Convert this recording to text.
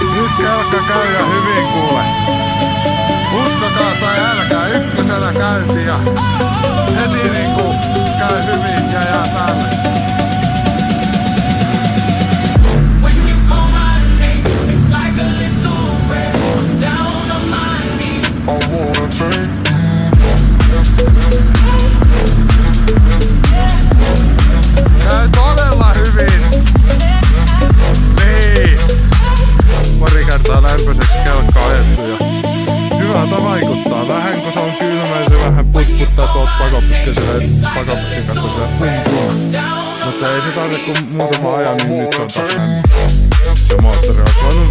Nyt kelkka käy ja hyvin kuule. Uskokaa tai älkää, ykkösellä käynti ja heti niinku käy hyvin ja jää päälle. Käy todella hyvin. Niin. Pari kertaa lämpöiseksi kelkka ajettu ja hyvältä vaikuttaa. Vähän kun se on kylmä ja se vähän putputtaa tuolta pakoputken kanssa mutta ei se tarvitse kun muutama ajan, niin nyt se on taas lämmin. Se moottori olisi voinut